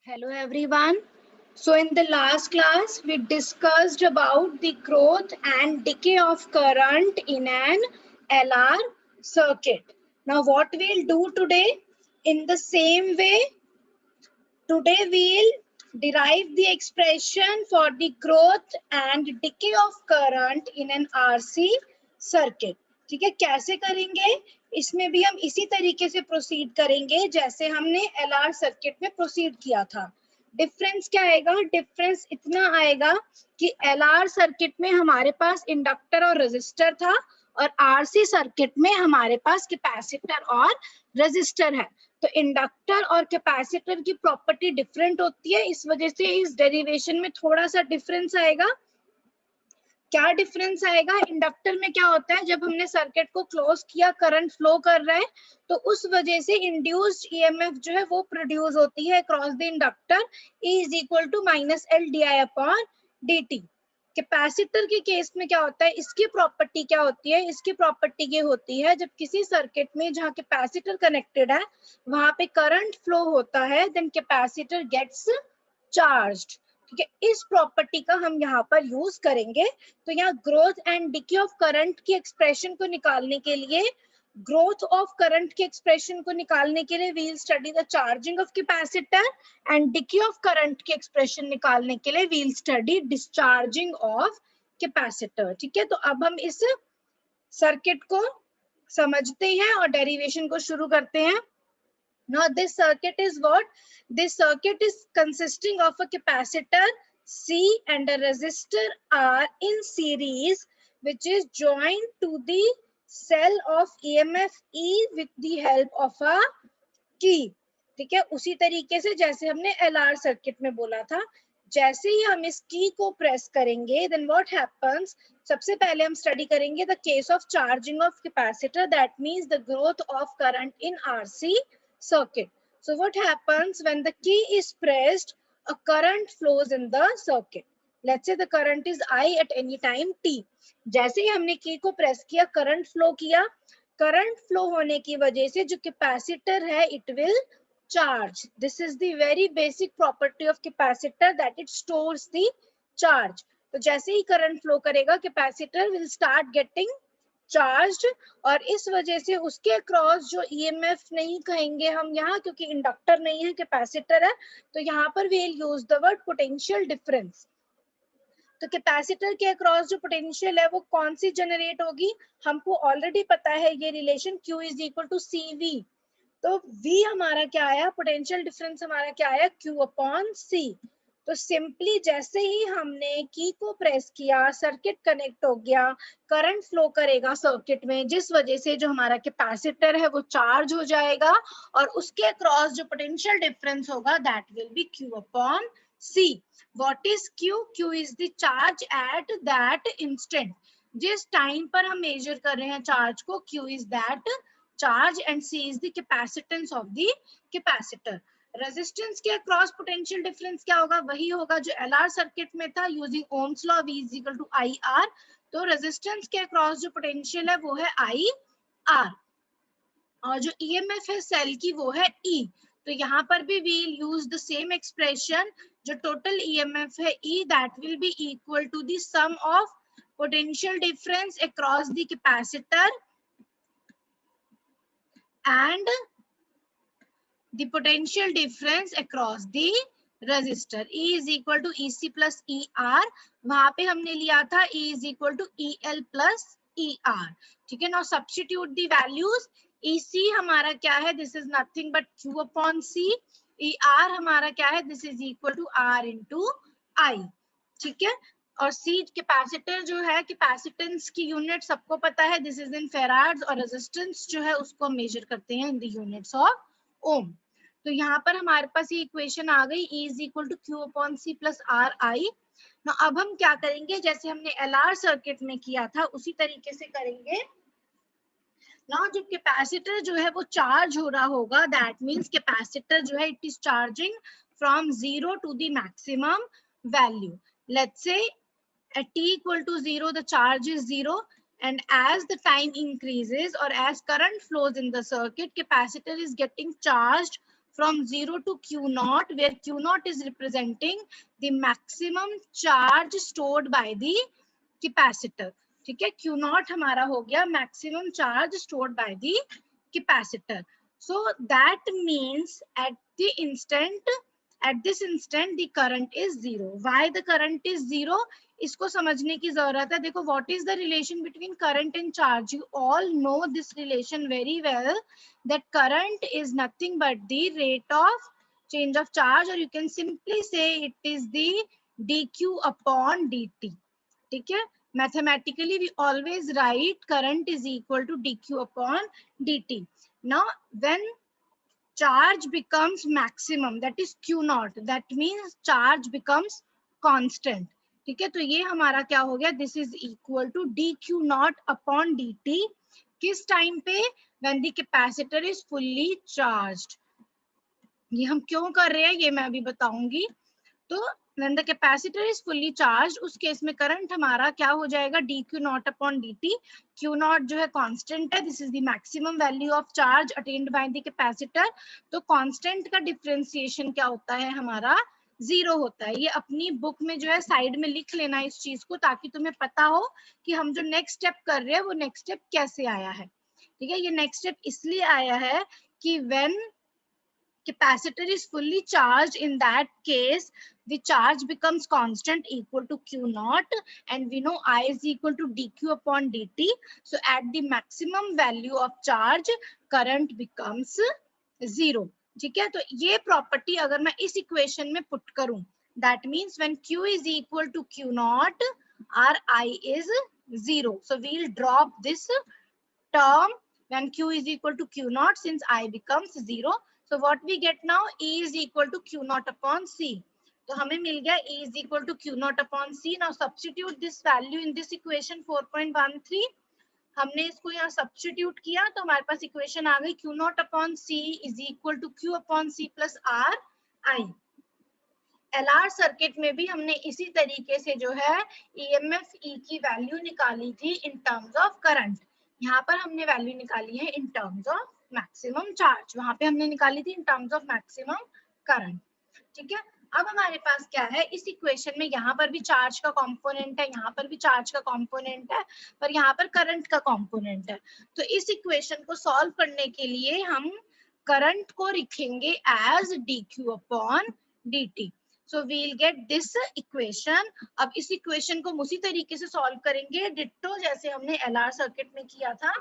Hello everyone. So in the last class we discussed about the growth and decay of current in an LR circuit. Now what we'll do today, in the same way, today we'll derive the expression for the growth and decay of current in an RC circuit. ठीक है, कैसे करेंगे? इसमें भी हम इसी तरीके से प्रोसीड करेंगे जैसे हमने LR सर्किट में प्रोसीड किया था. डिफरेंस क्या आएगा? डिफरेंस इतना आएगा कि LR सर्किट में हमारे पास इंडक्टर और रेजिस्टर था और RC सर्किट में हमारे पास कैपेसिटर और रेजिस्टर है. तो इंडक्टर और कैपेसिटर की प्रॉपर्टी डिफरेंट होती है, इस वजह से इस डेरिवेशन में थोड़ा सा डिफरेंस आएगा. क्या डिफरेंस आएगा? इंडक्टर में क्या होता है, जब हमने सर्किट को क्लोज किया, करंट फ्लो कर रहा है, तो उस वजह से इंड्यूस्ड ईएमएफ जो है वो प्रोड्यूस होती है across the inductor, E is equal to minus L D I upon D T. Capacitor के केस में क्या होता है, इसकी प्रॉपर्टी क्या होती है? इसकी प्रॉपर्टी ये होती है, जब किसी सर्किट में जहां कैपेसिटर कनेक्टेड है वहां पे करंट फ्लो होता है, देन कैपेसिटर गेट्स चार्ज्ड. ठीक है, इस प्रॉपर्टी का हम यहाँ पर यूज करेंगे. तो यहाँ growth and decay of current की एक्सप्रेशन को निकालने के लिए, ग्रोथ ऑफ करंट की एक्सप्रेशन को निकालने के लिए we will study the charging of capacitor, and decay of current की एक्सप्रेशन निकालने के लिए we will study discharging of capacitor. ठीक है, तो अब हम इस सर्किट को समझते हैं और डेरिवेशन को शुरू करते हैं. Now this circuit is what? This circuit is consisting of a capacitor C and a resistor R in series, which is joined to the cell of EMF E with the help of a key. ठीक है, उसी तरीके से जैसे हमने LR circuit में बोला था, जैसे ही हम इस की को प्रेस करेंगे, then what happens? सबसे पहले हम स्टडी करेंगे the case of charging of capacitor, that means the growth of current in RC circuit. So what happens when the key is pressed? A current flows in the circuit. Let's say the current is I at any time t. जैसे ही हमने की को press किया, current flow किया. Current flow होने की वजह से जो कैपेसिटर है, it will charge. This is the very basic property of capacitor, that it stores the charge. तो जैसे ही करंट फ्लो करेगा, capacitor will start getting charged, और इस वजह से उसके अक्रॉस जो ईएमएफ नहीं कहेंगे हम यहाँ, क्योंकि इंडक्टर नहीं है, कैपेसिटर है, तो यहाँ पर we will use the word potential difference. तो कैपेसिटर के अक्रॉस जो पोटेंशियल है वो कौन सी जनरेट होगी? हमको ऑलरेडी पता है ये relation Q is equal to CV. तो V हमारा क्या आया? पोटेंशियल डिफरेंस हमारा क्या आया? Q upon C. तो सिंपली जैसे ही हमने की को प्रेस किया, सर्किट कनेक्ट हो गया, करंट फ्लो करेगा सर्किट में, जिस वजह से जो हमारा कैपेसिटर है वो चार्ज हो जाएगा, और उसके अक्रॉस जो पोटेंशियल डिफरेंस होगा that will be Q upon C. What is Q? Q is the charge at that instant. जिस टाइम पर हम मेजर कर रहे हैं चार्ज को, Q is that charge and C is the capacitance of the capacitor. Resistance के across potential difference क्या होगा? वही होगा जो LR सर्किट में था, using Ohm's law, V is equal to IR. तो रेजिस्टेंस के अक्रॉस जो पोटेंशियल है वो है IR, और जो EMF है सेल की वो है E. तो यहाँ पर भी we will use the same expression. जो टोटल EMF है E, that will be equal to the sum of potential difference across the capacitor and the potential difference across the resistor. E is equal to EC plus ER. वहां पे हमने लिया था E is equal to EL plus ER. ठीक है, now substitute the values. EC हमारा क्या है? This is nothing but Q upon C. ER हमारा क्या है? This is equal to R into I. ठीक है, और C कैपेसिटर जो है, कैपेसिटेंस की यूनिट सबको पता है, दिस इज इन फेराड्स, और रेजिस्टेंस जो है उसको मेजर करते हैं इन द यूनिट्स ऑफ ओम. तो यहाँ पर हमारे पास ये इक्वेशन आ गई, E is equal to Q upon C plus RI. ना अब हम क्या करेंगे, जैसे हमने LR सर्किट में किया था उसी तरीके से करेंगे. ना जब कैपेसिटर जो है वो चार्ज हो रहा होगा, दैट मींस कैपेसिटर जो है it is charging from 0 to the maximum value. Let's say at t equal to 0 the charge is 0, and as the time increases or as current flows in the circuit, capacitor is getting charged from 0 to q naught, where q naught is representing the maximum charge stored by the capacitor. ठीक है, q naught हमारा हो गया maximum charge stored by the capacitor. So that means at this instant the current is zero. Why the current is zero? इसको समझने की जरूरत है. देखो, what is the relation between current and charge? You all know this relation very well, that current is nothing but the rate of change of charge, or you can simply say it is the dq upon dt. ठीक है, mathematically we always write current is equal to dq upon dt. Now when charge becomes maximum, that is q naught, that means charge becomes constant. ठीक है, तो ये हमारा क्या हो गया, this is equal to dq naught upon dt. किस टाइम पे? when the capacitor is fully charged. ये हम क्यों कर रहे हैं ये मैं अभी बताऊंगी. तो when the capacitor is fully charged, उस केस में करंट हमारा क्या हो जाएगा, dq naught upon dt. q naught जो है कांस्टेंट है, this is the maximum value of charge attend bye the capacitor. तो कांस्टेंट का डिफरेंशिएशन क्या होता है हमारा, जीरो होता है. ये अपनी बुक में जो है साइड में लिख लेना इस चीज को, ताकि तुम्हें पता हो कि हम जो नेक्स्ट स्टेप कर रहे हैं वो नेक्स्ट स्टेप कैसे आया है. ठीक है, ये नेक्स्ट स्टेप इसलिए आया है कि when capacitor is fully charged, in that case the charge becomes constant equal to q naught, and we know I is equal to dq upon dt. So at the maximum value of charge current becomes zero. ठीक है, तो ये property अगर मैं इस equation में put करूं, that means when q is equal to q naught, our I is zero. So we'll drop this term when q is equal to q naught, since I becomes zero. So what we get now, E is equal to q naught upon C. तो हमें मिल गया E is equal to q naught upon C. Now substitute this value in this equation 4.13. हमने इसको यहाँ substitute किया तो हमारे पास equation आ गई q naught upon C is equal to q upon C plus R I. LR circuit में भी हमने इसी तरीके से जो है EMF E की वैल्यू निकाली थी इन टर्म्स ऑफ करंट. यहाँ पर हमने वैल्यू निकाली है in terms of maximum charge, वहां पे हमने निकाली थी in terms of maximum current. ठीक है, अब हमारे पास क्या है इस इक्वेशन में, यहाँ पर भी चार्ज का कंपोनेंट है, यहाँ पर भी चार्ज का कंपोनेंट है, पर यहाँ पर करंट का कंपोनेंट है. तो इस इक्वेशन को सॉल्व करने के लिए हम करंट को लिखेंगे as dq upon dt. So we'll get this equation. अब इस इक्वेशन को उसी तरीके से सॉल्व करेंगे डिट्टो जैसे हमने LR सर्किट में किया था.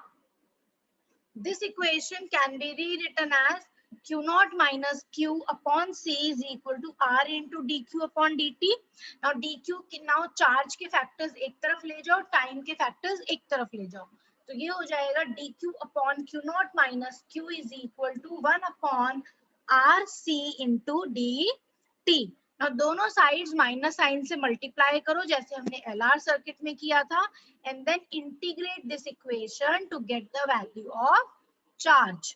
This equation can be rewritten as q naught minus q upon C is equal to R into dq upon dt. Now dq now charge के फैक्टर्स एक तरफ ले जाओ, टाइम के फैक्टर्स एक तरफ ले जाओ, तो ये हो जाएगा dq upon q naught minus q is equal to 1 upon RC into dt. Now दोनों साइड्स माइनस साइन से मल्टीप्लाई करो जैसे हमने LR सर्किट में किया था, and then integrate this equation to get the value of charge.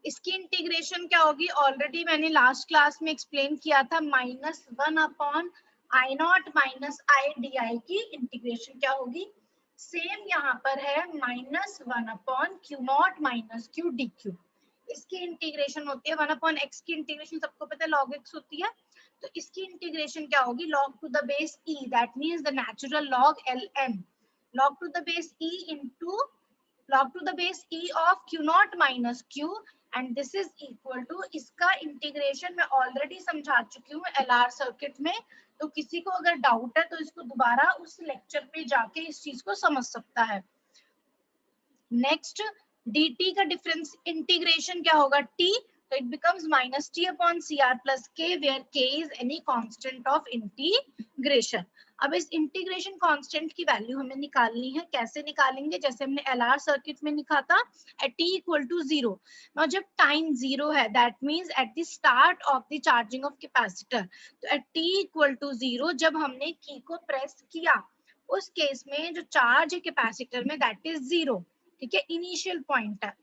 इसकी integration क्या होगी, ऑलरेडी मैंने लास्ट क्लास में एक्सप्लेन किया था, -1 upon I not minus I D I की इंटीग्रेशन क्या होगी, सेम यहाँ पर है -1 upon Q not minus Q D Q. इसकी इंटीग्रेशन होती है 1 अपॉन एक्स की इंटीग्रेशन सबको पता है log x होती है, तो इसकी इंटीग्रेशन क्या होगी, log to the base e, that means the natural log ln, log to the base e into log to the base e of q naught minus q, and this is equal to, इसका integration मैं already समझा चुकी हूँ LR circuit में, तो किसी को अगर डाउट है तो इसको दोबारा उस लेक्चर पे जाके इस चीज को समझ सकता है. नेक्स्ट dt का डिफरेंस इंटीग्रेशन क्या होगा t, तो it becomes minus t upon cr plus k, where k is any constant of integration. अब इस इंटीग्रेशन कांस्टेंट की वैल्यू हमें निकालनी है, कैसे निकालेंगे, जैसे हमने LR सर्किट में लिखा था at t equal to 0. Now जब टाइम 0 है, that means at the start of the charging of capacitor, तो एट t इक्वल टू 0 जब हमने की को प्रेस किया, उस केस में जो चार्ज है कैपेसिटर में दैट इज 0. ठीक है, इनिशियल पॉइंट है.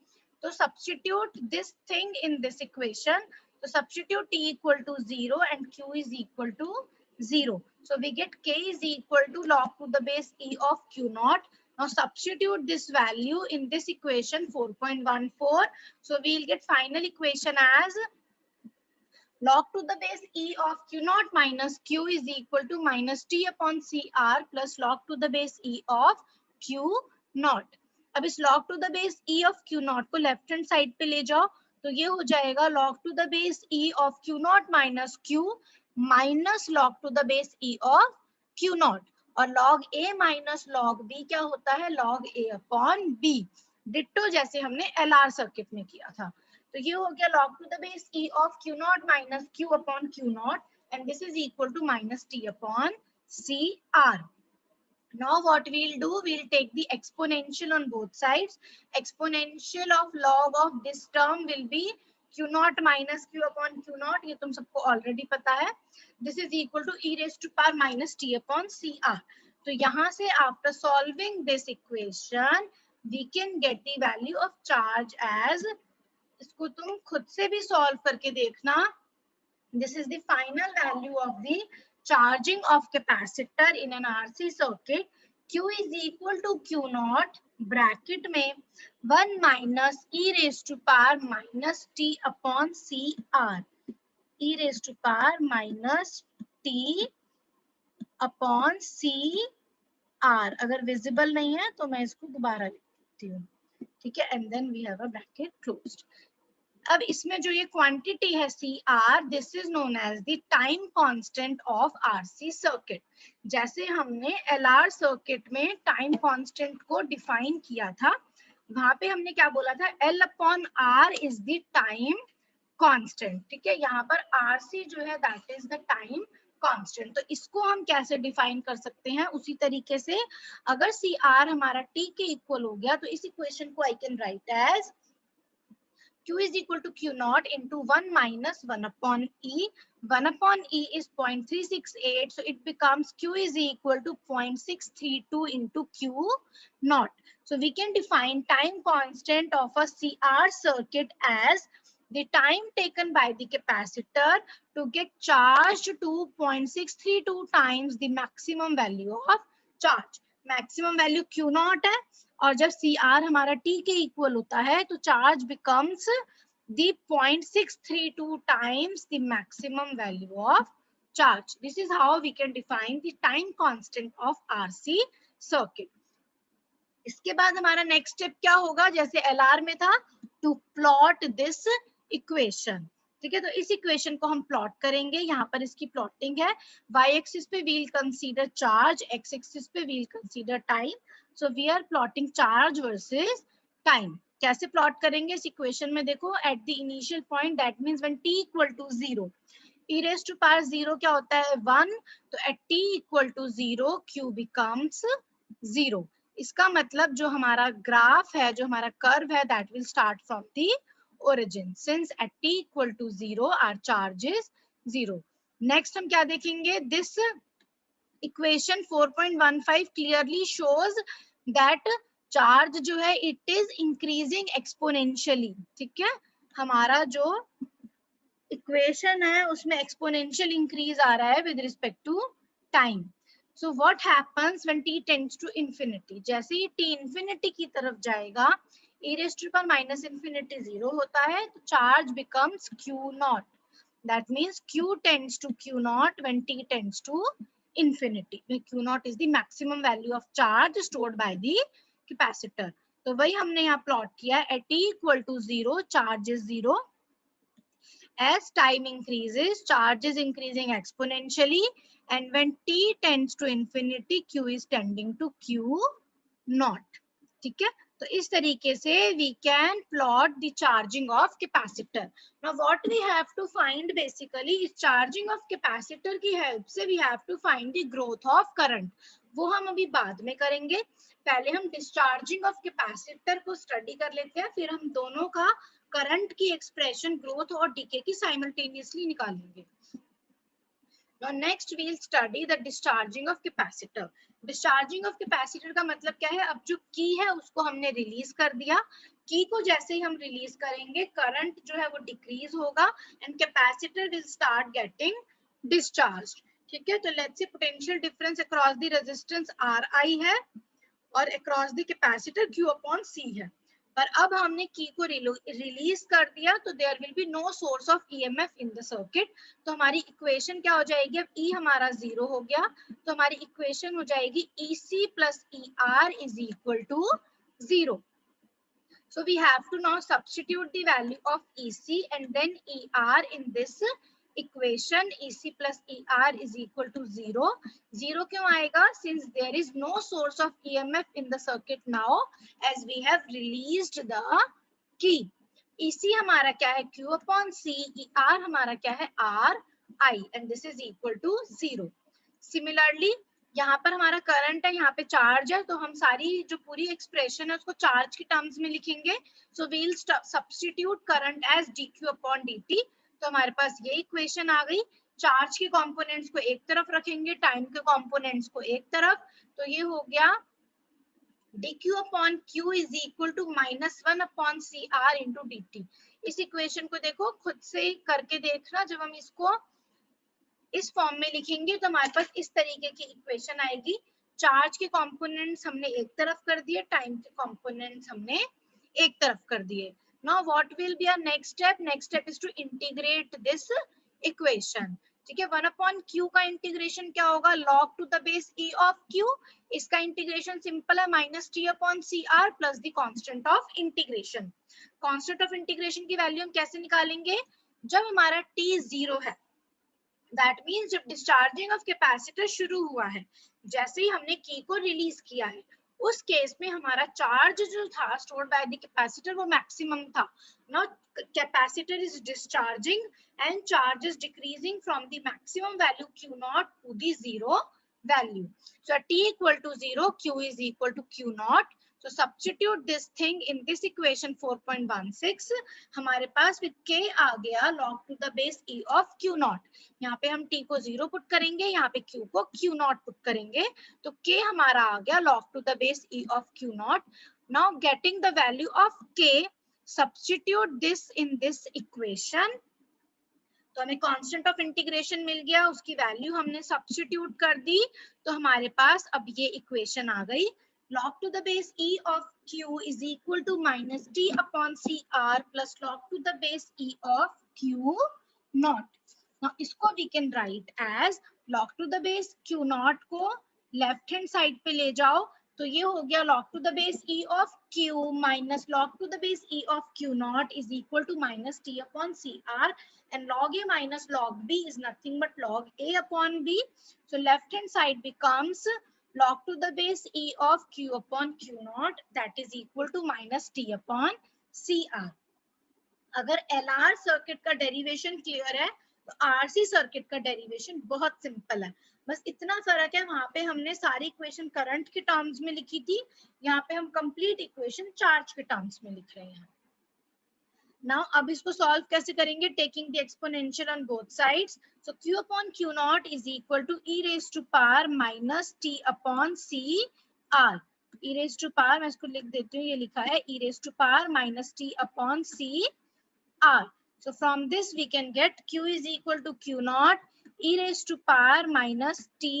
तो substitute this thing in this equation, तो substitute t equal to 0 and q is equal to 0. So we get k is equal to log to the base e of q naught. Now substitute this value in this equation 4.14. So we'll get final equation as log to the base e of q naught minus q is equal to minus t upon cr plus log to the base e of q naught. अब इस log to the base e of q naught को left hand side पे ले जाओ तो ये हो जाएगा log to the base e of q naught minus q minus log to the base e of q naught. और log a minus log b क्या होता है? log a upon b. Ditto जैसे हमने LR सर्किट में किया था. तो ये हो गया log to the base e of q naught minus q upon q naught and this is equal to minus t upon cr. Now what we'll do, we'll take the exponential on both sides. Exponential of log of this term will be q naught minus q upon q naught. ये तुम सबको already पता है. This is equal to e raised to power minus t upon cr. तो यहाँ से after solving this equation, we can get the value of charge as, इसको तुम खुद से भी solve करके देखना. This is the final value of the charging of capacitor in an RC circuit. Q is equal to Q naught bracket में 1 minus e raised to power minus t upon CR. e raised to power minus t upon CR. अगर visible नहीं है तो मैं इसको दोबारा लिखती हूँ. ठीक है, and then we have a bracket closed. अब इसमें जो ये क्वांटिटी है CR, this is known as the time constant of RC circuit. जैसे हमने LR सर्किट में टाइम कांस्टेंट को डिफाइन किया था, वहां पे हमने क्या बोला था? L upon R is the time constant. ठीक है, यहाँ पर RC जो है that is the time constant. तो इसको हम कैसे डिफाइन कर सकते हैं? उसी तरीके से अगर CR हमारा T के इक्वल हो गया तो इस इक्वेशन को I can write as Q is equal to Q naught into 1 minus 1 upon E. 1 upon E is 0.368. So it becomes Q is equal to 0.632 into Q naught. So we can define time constant of a CR circuit as the time taken by the capacitor to get charged to 0.632 times the maximum value of charge. Maximum value Q naught है और जब CR हमारा T के equal होता है तो charge becomes the 0.632 times the maximum value of charge. This is how we can define the time constant of RC circuit. इसके बाद हमारा नेक्स्ट स्टेप क्या होगा? जैसे LR में था, to plot this equation. ठीक है, तो इस इक्वेशन को हम प्लॉट करेंगे. यहाँ पर इसकी प्लॉटिंग है. Y एक्सिस पे we'll consider charge, X axis पे we'll consider time. So we are plotting charge versus time. कैसे प्लॉट करेंगे? इस इक्वेशन में देखो, at the initial point that means when t equal to 0, e raised to power 0 क्या होता है? 1. तो at t equal to 0 q becomes 0. इसका मतलब जो हमारा ग्राफ है, जो हमारा कर्व है, that will start from the origin. Since at t equal to 0 our charge is 0. Next हम क्या देखेंगे? This equation 4.15 clearly shows that charge जो है it is increasing exponentially. ठीक है, हमारा जो equation है उसमें exponential increase आ रहा है with respect to time. So what happens when t tends to infinity? जैसे ही t infinity की तरफ जाएगा, e raised to power minus infinity 0 होता है, तो charge becomes Q naught. That means Q tends to Q naught when t tends to infinity. Q naught is the maximum value of charge stored by the capacitor. तो वही हमने यहाँ plot किया. At t equal to 0, charge is 0. As time increases, charge is increasing exponentially, and when t tends to infinity, Q is tending to Q naught. ठीक है, तो इस तरीके से we can plot the charging of capacitor. Now what we have to find basically is charging of capacitor की help से we have to find the growth of current. वो हम अभी बाद में करेंगे. पहले हम discharging of capacitor को स्टडी कर लेते हैं, फिर हम दोनों का करंट की एक्सप्रेशन ग्रोथ और डीके की साइमल्टेनियसली निकालेंगे. Now next we'll study the discharging of capacitor. Discharging of capacitor का मतलब क्या है? अब जो की है उसको हमने रिलीज कर दिया. की को जैसे ही हम रिलीज करेंगे, करंट जो है वो डिक्रीज होगा and capacitor will start getting discharge. ठीक है, तो let's say potential difference across the resistance Ri है और across the capacitor Q upon C है। पर अब हमने की को रिलीज कर दिया तो there will be no source of EMF in the circuit. तो हमारी इक्वेशन क्या हो जाएगी, अब E हमारा 0 हो गया तो हमारी इक्वेशन हो जाएगी EC plus ER is equal to 0। So we have to now substitute the value of EC and then ER in this equation. EC plus ER is equal to 0. 0 क्यों आएगा? Since there is no source of EMF in the circuit now as we have released the key. EC हमारा क्या है? Q upon C. ER हमारा क्या है? R I and this is equal to 0. Similarly यहाँ पर हमारा करंट है, यहाँ पे चार्ज है, तो हम सारी जो पूरी एक्सप्रेशन है उसको चार्ज के टर्म्स में लिखेंगे। So we will substitute current as dq upon dt। तो हमारे पास ये इक्वेशन आ गई। चार्ज के कंपोनेंट्स को एक तरफ रखेंगे, टाइम के कंपोनेंट्स को एक तरफ, तो ये हो गया dq upon q is equal to -1 upon cr into dt। इस इक्वेशन को देखो, खुद से करके देखना, जब हम इसको इस फॉर्म में लिखेंगे तो हमारे पास इस तरीके की इक्वेशन आएगी। चार्ज के कंपोनेंट्स हमने एक तरफ कर दिए, टाइम के कंपोनेंट्स हमने एक तरफ कर दिए। Now what will be our next step? Next step is to integrate this equation. ठीक है, 1 अपॉन q का इंटीग्रेशन क्या होगा? log to the base e of q। इसका इंटीग्रेशन सिंपल है, -t upon cr plus the constant of integration. Constant of integration की value हम कैसे निकालेंगे? जब हमारा t 0 है, दैट मीन्स जब डिस्चार्जिंग ऑफ कैपेसिटर शुरू हुआ है, जैसे ही हमने की को रिलीज किया है, उस केस में हमारा चार्ज जो था स्टोर्ड बाय द कैपेसिटर वो मैक्सिमम था। Now capacitor is discharging and charge is decreasing from the maximum value Q naught to the 0 value. So at t equal to 0, Q is equal to Q naught. So substitute this thing in this equation 4.16. हमारे पास with k आ गया log to the base e of Q naught. यहाँ पे हम t को 0 put करेंगे, यहाँ पे q को Q naught पुट करेंगे, तो k हमारा आ गया log to the base e of Q naught. Now getting the value of k, substitute this in this equation. तो हमें कांस्टेंट ऑफ इंटीग्रेशन मिल गया, उसकी वैल्यू हमने सब्स्टिट्यूट कर दी, तो हमारे पास अब ये इक्वेशन आ गई। log to the base e of q is equal to -t upon cr plus log to the base e of q naught. Now इसको we can write as log to the base q naught को left hand side पे ले जाओ, तो ये हो गया log to the base e of q minus log to the base e of q naught is equal to -t upon cr, and log a minus log b is nothing but log a upon b. So left hand side becomes log to the base e of q upon q naught, that is equal to -t upon cr. अगर LR circuit का derivation clear है तो RC circuit का derivation बहुत simple है। बस इतना फर्क है, वहां पे हमने सारी इक्वेशन करंट के टर्म्स में लिखी थी, यहाँ पे हम कंप्लीट इक्वेशन चार्ज के टर्म्स में लिख रहे हैं। नाउ अब इसको सॉल्व कैसे करेंगे? Taking the exponential on both sides. So q upon q naught is equal to e raise to power minus t upon c r। e raise to power, मैं इसको लिख देती हूँ, ये लिखा है e raise to power minus t upon c r. So from this we can get q is equal to q naught e raised to power minus t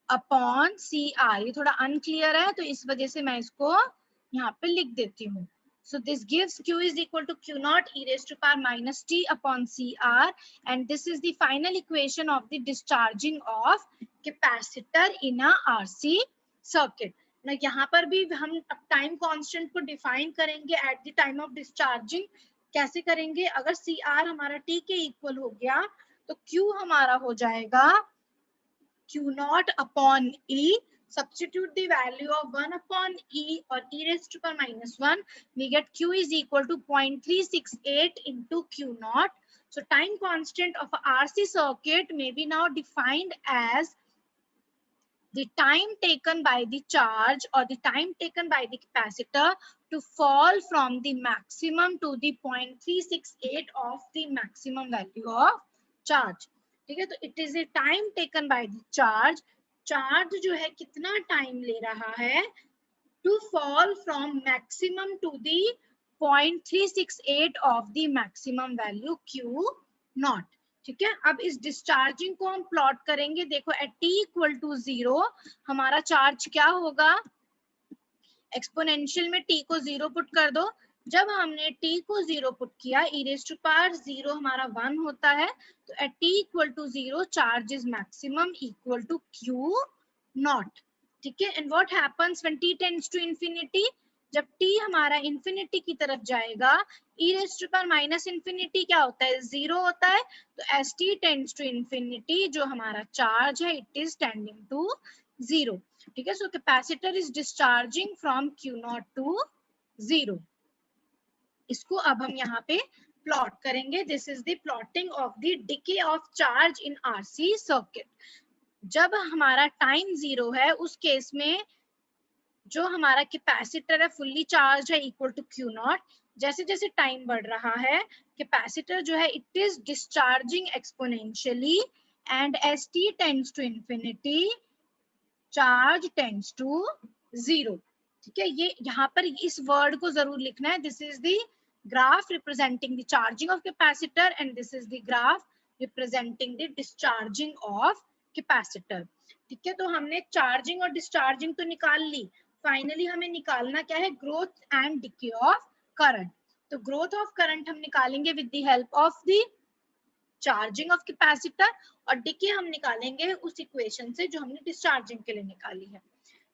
upon cr. ये थोड़ा unclear है तो इस वजह से मैं इसको यहाँ पे लिख देती हूँ। So this gives q is equal to q naught e raised to power minus t upon cr, and this is the final equation of the discharging of capacitor in a RC circuit. ना यहाँ पर भी हम time constant को define करेंगे at the time of discharging. कैसे करेंगे? अगर सी आर हमारा टी के इक्वल हो गया तो क्यू हमारा हो जाएगा Q not upon E. Substitute the value of 1 upon e or e raised to power -1. We get q is equal to 0.368 into q naught. So time constant of a RC circuit may be now defined as the time taken by the charge or the time taken by the capacitor to fall from the maximum to the 0.368 of the maximum value of charge. ठीक है, तो it is a time taken by the charge. Charge जो है कितना time ले रहा है to fall from maximum to the 0.368 of the maximum value Q naught. ठीक है, अब इस डिस्चार्जिंग को हम प्लॉट करेंगे। देखो एट टी इक्वल टू 0 हमारा चार्ज क्या होगा, एक्सपोनेंशियल में t को 0 पुट कर दो। जब हमने t को 0 पुट किया, e रेज़ टू पावर 0 हमारा 1 होता है, तो at t equal to 0 charge is maximum equal to q naught. ठीक है, and what happens when t tends to infinity, जब t हमारा इंफिनिटी की तरफ जाएगा, e raise to power minus infinity क्या होता है, 0 होता है। तो as t tends to infinity जो हमारा चार्ज है इट इज टेंडिंग टू 0। ठीक है, so capacitor is discharging from Q naught to 0। इसको अब हम यहाँ पे प्लॉट करेंगे। This is the plotting of the decay of charge in RC circuit. जब हमारा टाइम 0 है उस केस में जो हमारा कैपेसिटर है फुल्ली चार्ज है इक्वल टू Q नॉट। जैसे जैसे टाइम बढ़ रहा है कैपेसिटर जो है it is discharging exponentially and as t tends to infinity charge tends to 0। ठीक है, ये यहाँ पर इस वर्ड को जरूर लिखना है। This is the graph representing the charging of capacitor and this is the graph representing the discharging of capacitor. ठीक है, तो हमने चार्जिंग और डिस्चार्जिंग तो निकाल ली। फाइनली हमें निकालना क्या है, growth and decay of current. तो ग्रोथ ऑफ करंट हम निकालेंगे with the help of the charging of capacitor और डिके हम निकालेंगे उस इक्वेशन से जो हमने डिस्चार्जिंग के लिए निकाली है।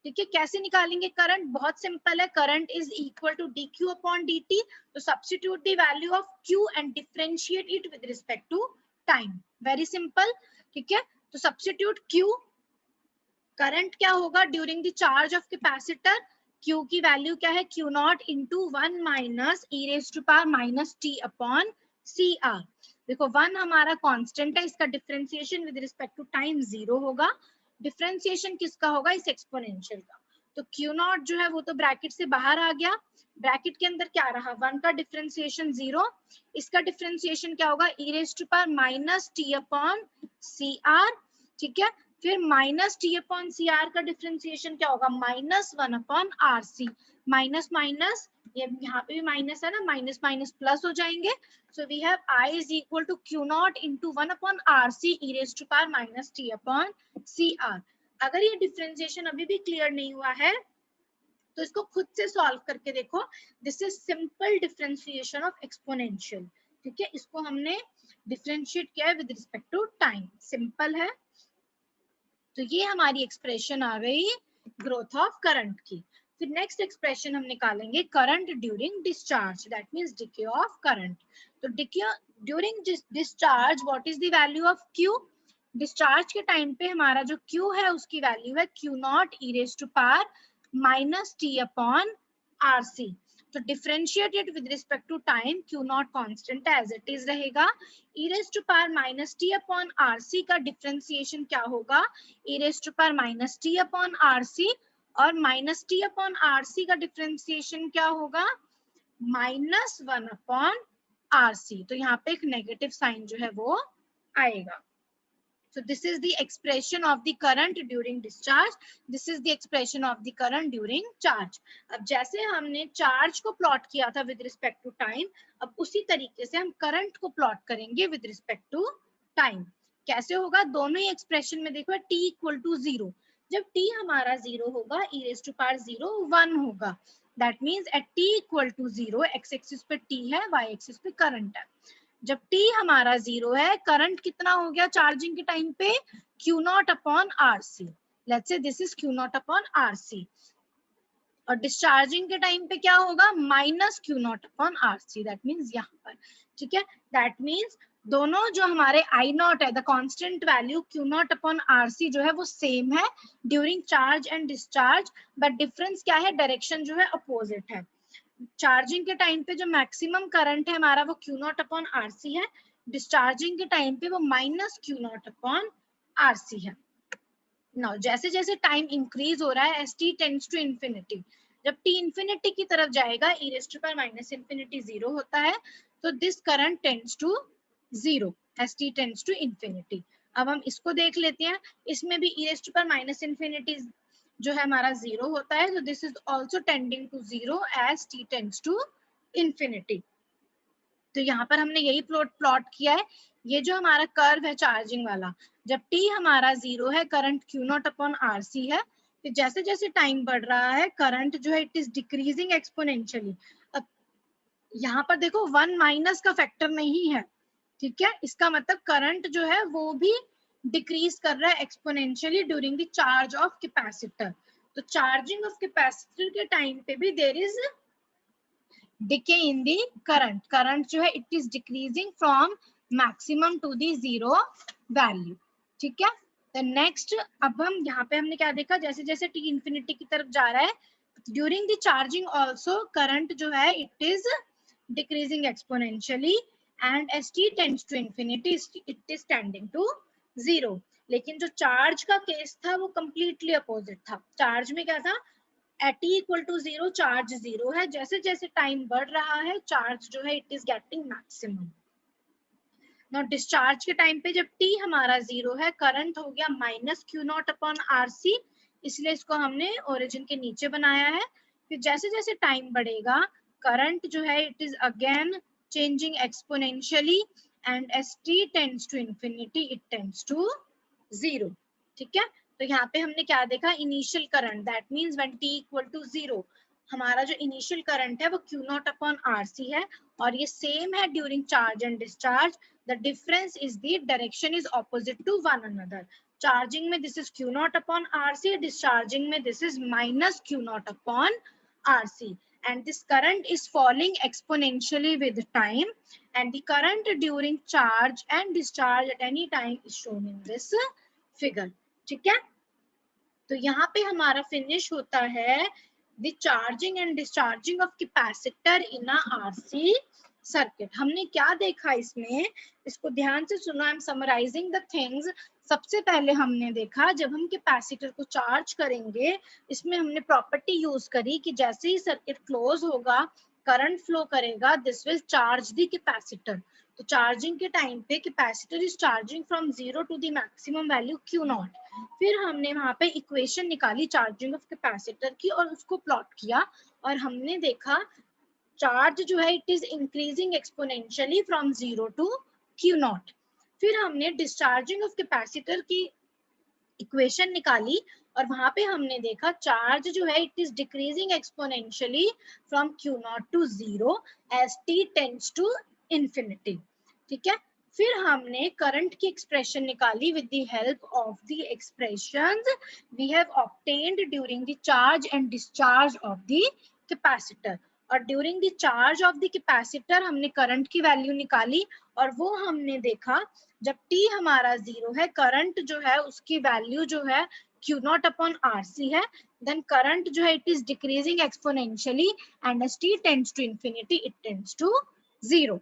ठीक है, कैसे निकालेंगे करंट, बहुत सिंपल है। Current is equal to dq upon dt। तो substitute the value of q and differentiate it with respect to time, very simple. ठीक है, तो सब्स्टिट्यूट q, करंट क्या होगा during the charge of capacitor, q की value क्या है, q naught into 1 minus e raise to power minus t upon cr। देखो 1 हमारा कांस्टेंट है, इसका differentiation with respect to time 0 होगा। डिफरेंशिएशन किसका होगा, इस एक्सपोनेंशियल का। तो Q नॉट जो है वो तो ब्रैकेट से बाहर आ गया, ब्रैकेट के अंदर क्या रहा, 1 का डिफरेंशिएशन 0, इसका डिफरेंशिएशन क्या होगा, e raise to power minus t upon cr। ठीक है, फिर minus T upon C R का डिफरेंशिएशन क्या होगा, minus 1 upon R C. Minus minus, ये यहाँ पे भी माइनस है ना, माइनस माइनस प्लस हो जाएंगे। So we have I is equal to Q naught into 1 upon R C E raise to power minus T upon C R. अगर ये डिफरेंशिएशन अभी भी क्लियर नहीं हुआ है तो इसको खुद से सॉल्व करके देखो। This is simple differentiation of exponential. ठीक है, इसको हमने डिफरेंशिएट किया है with respect to time, simple है। तो ये हमारी एक्सप्रेशन आ गई ग्रोथ ऑफ करंट की। फिर नेक्स्ट एक्सप्रेशन हम निकालेंगे current during discharge, that means decay of current. तो decay during discharge what is the value of Q, discharge के टाइम पे हमारा जो क्यू है उसकी वैल्यू है Q naught e raise to power minus T upon R C. तो differentiated with respect to time Q naught constant as it is रहेगा। e raise to power minus T upon R C का differentiation क्या होगा, e raise to power minus T upon R C, और minus T upon R C का differentiation क्या होगा, minus 1 upon R C. तो यहाँ पे एक नेगेटिव साइन जो है वो आएगा। So this is the expression of the current during discharge. This is the expression of the current during charge. अब जैसे हमने चार्ज को प्लॉट किया था with respect to time, अब उसी तरीके से हम करंट को प्लॉट करेंगे with respect to time. कैसे होगा, दोनों ही एक्सप्रेशन में देखो t इक्वल टू 0। जब t हमारा 0 होगा e रेज़ टू पावर 0 1 होगा। That means at t equal to 0, x axis पे t है, y एक्सिस पे करंट है। जब t हमारा 0 है, करंट कितना हो गया चार्जिंग के टाइम पे, Q naught upon R C. Let's say this is Q naught upon R C. और डिस्चार्जिंग के टाइम पे क्या होगा, minus Q naught upon R C. That means यहाँ पर। ठीक है, दैट मीन्स दोनों जो हमारे आई नॉट है, the constant value Q naught upon R C जो है वो सेम है during charge and discharge, but difference क्या है, डायरेक्शन जो है अपोजिट है। चार्जिंग के टाइम पे जो मैक्सिमम करंट है हमारा वो Q naught upon R C है, डिस्चार्जिंग के टाइम पे वो minus Q naught upon R C है। नाउ जैसे जैसे टाइम इंक्रीज हो रहा है as T tends to infinity, जब t इंफिनिटी की तरफ जाएगा e raise to power minus infinity 0 होता है, तो this current tends to 0 as T tends to infinity. अब हम इसको देख लेते हैं, इसमें भी e raise to power minus infinity जो है हमारा 0 होता है, तो this is also tending to 0 as t tends to infinity. तो यहाँ पर हमने यही प्लॉट किया है, ये जो हमारा कर्व है चार्जिंग वाला, जब t हमारा 0 है, करंट Q0 अपॉन RC है, फिर जैसे जैसे टाइम बढ़ रहा है करंट जो है इट इज डिक्रीजिंग एक्सपोनेंशियली। अब यहाँ पर देखो 1 माइनस का फैक्टर नहीं है, ठीक है, इसका मतलब करंट जो है वो भी डिक्रीज कर रहा है exponentially during the charge of capacitor. तो चार्जिंग ऑफ कैपेसिटर के टाइम पे भी there is decay in the current, current जो है it is decreasing from maximum to the zero value, ठीक है। तो नेक्स्ट अब हम यहाँ पे हमने क्या देखा, जैसे जैसे टी इंफिनिटी की तरफ जा रहा है during the charging also current जो है it is decreasing exponentially and as T tends to infinity it is tending to zero. लेकिन जो चार्ज का केस था वो कंप्लीटली अपोजिट था। चार्ज में क्या था, at t equal to 0 charge 0 है, जैसे जैसे टाइम बढ़ रहा है चार्ज जो है it is getting maximum. Now discharge के टाइम पे जब t हमारा 0 है, करंट हो गया माइनस Q0 अपॉन RC, इसलिए इसको हमने ओरिजिन के नीचे बनाया है। फिर जैसे जैसे टाइम बढ़ेगा करंट जो है it is again changing exponentially and as T tends to infinity it tends to 0, ठीक है। तो यहाँ पे हमने क्या देखा, initial current that means when t equal to 0 हमारा जो इनिशियल करंट है वो Q0 अपॉन RC है, और ये सेम है during charge and discharge. The difference is the direction is opposite to one another. Charging में this is Q0 upon RC, discharging में this is minus Q0 upon RC, and this current is falling exponentially with time, and the current during charge and discharge at any time is shown in this figure, ठीक है। तो यहाँ पे हमारा finish होता है the charging and discharging of capacitor in a RC circuit. हमने क्या देखा इसमें, इसको ध्यान से सुनो, I am summarizing the things. सबसे पहले हमने देखा जब हम कैपेसिटर को चार्ज करेंगे, इसमें हमने प्रॉपर्टी यूज करी कि जैसे ही सर्किट क्लोज होगा करंट फ्लो करेगा, this will charge the capacitor. तो चार्जिंग के टाइम पे capacitor is charging from 0 to the maximum value Q0। फिर हमने वहां पे इक्वेशन निकाली चार्जिंग ऑफ कैपेसिटर की और उसको प्लॉट किया, और हमने देखा चार्ज जो है it is increasing exponentially from 0 to Q0। फिर हमने डिस्चार्जिंग ऑफ कैपेसिटर की इक्वेशन निकाली, और वहां पे हमने देखा चार्ज जो है it is decreasing exponentially from Q0 to 0 as t tends to infinity, ठीक है। फिर हमने करंट की एक्सप्रेशन निकाली with the help of the expressions we have obtained during the charge and discharge of the capacitor. और during the charge of the capacitor हमने current की value निकाली, और वो हमने देखा जब t हमारा 0 है करंट जो है उसकी वैल्यू जो है Q0 अपॉन RC है, देन करंट जो है it is decreasing exponentially and as t tends to infinity it tends to 0।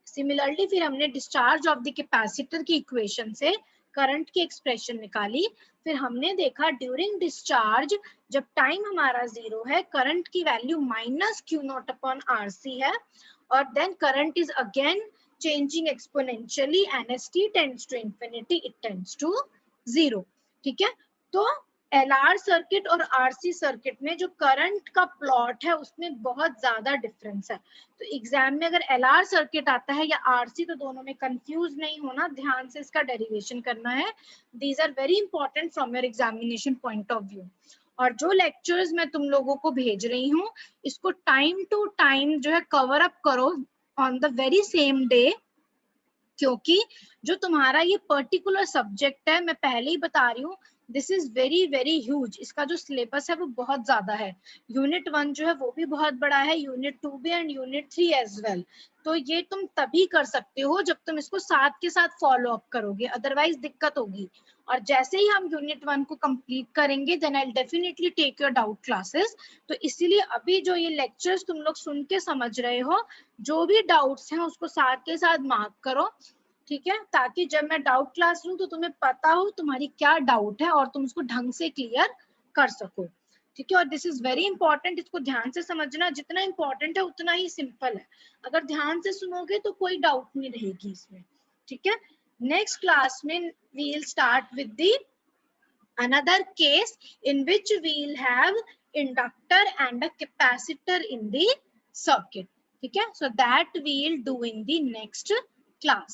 Similarly फिर हमने डिस्चार्ज ऑफ द कैपेसिटर की इक्वेशन से करंट की एक्सप्रेशन निकाली। फिर हमने देखा ड्यूरिंग डिस्चार्ज जब टाइम हमारा 0 है करंट की value minus Q0 upon RC है, और then current is again changing exponentially and as t tends to infinity it tends to 0, ठीक है। तो LR सर्किट और RC सर्किट में जो करंट का प्लॉट है उसमें बहुत ज्यादा डिफरेंस है। तो एग्जाम में अगर LR सर्किट आता है या RC, तो दोनों में कंफ्यूज नहीं होना, ध्यान से इसका डेरिवेशन करना है। These are very important from your examination point of view. और जो लेक्चर्स मैं तुम लोगों को भेज रही हूँ इसको टाइम टू टाइम जो है कवर अप करो on the very same day, क्योंकि जो तुम्हारा ये पर्टिकुलर सब्जेक्ट है मैं पहले ही बता रही हूँ this is very very huge. इसका जो सिलेबस है वो बहुत ज्यादा है। यूनिट 1 जो है वो भी बहुत बड़ा है, यूनिट 2 भी एंड यूनिट 3 एज वेल। तो ये तुम तभी कर सकते हो जब तुम इसको साथ के साथ फॉलो अप करोगे, अदरवाइज दिक्कत होगी। और जैसे ही हम यूनिट 1 को कंप्लीट करेंगे then I definitely take your doubt classes. तो इसीलिए अभी जो ये लेक्चर्स तुम लोग सुन के समझ रहे हो, जो भी डाउट्स हैं उसको साथ के साथ मार्क करो, ठीक है, ताकि जब मैं डाउट क्लास लूं तो तुम्हें पता हो तुम्हारी क्या डाउट है और तुम उसको ढंग से क्लियर कर सको, ठीक है। और दिस इज वेरी इंपॉर्टेंट, इसको ध्यान से समझना, जितना इंपॉर्टेंट है उतना ही सिंपल है। अगर ध्यान से सुनोगे तो कोई डाउट नहीं रहेगी इसमें, ठीक है। नेक्स्ट क्लास में we will start with the another case in which we will have inductor and a capacitor in the circuit, ठीक है। So that we will do in the next class.